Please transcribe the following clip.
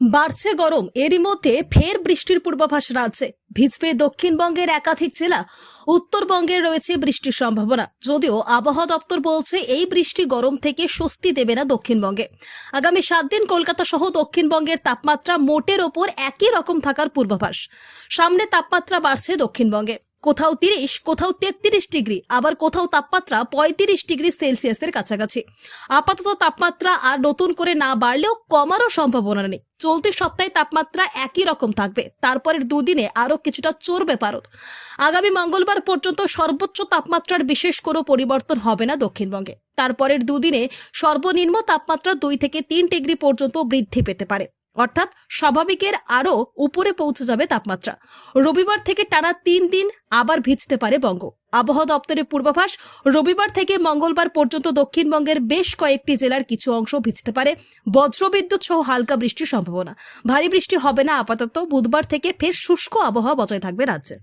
বাড়ছে গরম, এরই মধ্যে ফের বৃষ্টির পূর্বাভাস রাজ্যে। ভিজবে দক্ষিণবঙ্গের একাধিক জেলা। উত্তরবঙ্গের রয়েছে বৃষ্টির সম্ভাবনা, যদিও আবহাওয়া দপ্তর বলছে এই বৃষ্টি গরম থেকে স্বস্তি দেবে না দক্ষিণবঙ্গে। আগামী 7 দিন কলকাতা সহ দক্ষিণবঙ্গের তাপমাত্রা মোটের ওপর একই রকম থাকার পূর্বাভাস। সামনে তাপমাত্রা বাড়ছে দক্ষিণবঙ্গে, কোথাও 30, কোথাও 33 ডিগ্রি, আবার কোথাও তাপমাত্রা 35 ডিগ্রি সেলসিয়াসের কাছাকাছি। আপাতত তাপমাত্রা আর নতুন করে না বাড়লেও কমারও সম্ভাবনা নেই। চলতি সপ্তাহে তাপমাত্রা একই রকম থাকবে, তারপরের দুদিনে আরো কিছুটা চড়বে পারদ। আগামী মঙ্গলবার পর্যন্ত সর্বোচ্চ তাপমাত্রার বিশেষ কোনো পরিবর্তন হবে না দক্ষিণবঙ্গে। তারপরের দুদিনে সর্বনিম্ন তাপমাত্রা 2 থেকে 3 ডিগ্রি পর্যন্ত বৃদ্ধি পেতে পারে, অর্থাৎ স্বাভাবিকের আরো উপরে পৌঁছে যাবে তাপমাত্রা। রবিবার থেকে টানা 3 দিন আবার ভিজতে পারে বঙ্গ। আবহাওয়া দপ্তরের পূর্বাভাস, রবিবার থেকে মঙ্গলবার পর্যন্ত দক্ষিণবঙ্গের বেশ কয়েকটি জেলার কিছু অংশ ভিজতে পারে। বজ্রবিদ্যুৎ সহ হালকা বৃষ্টির সম্ভাবনা। ভারী বৃষ্টি হবে না আপাতত। বুধবার থেকে ফের শুষ্ক আবহাওয়া বজায় থাকবে রাজ্যে।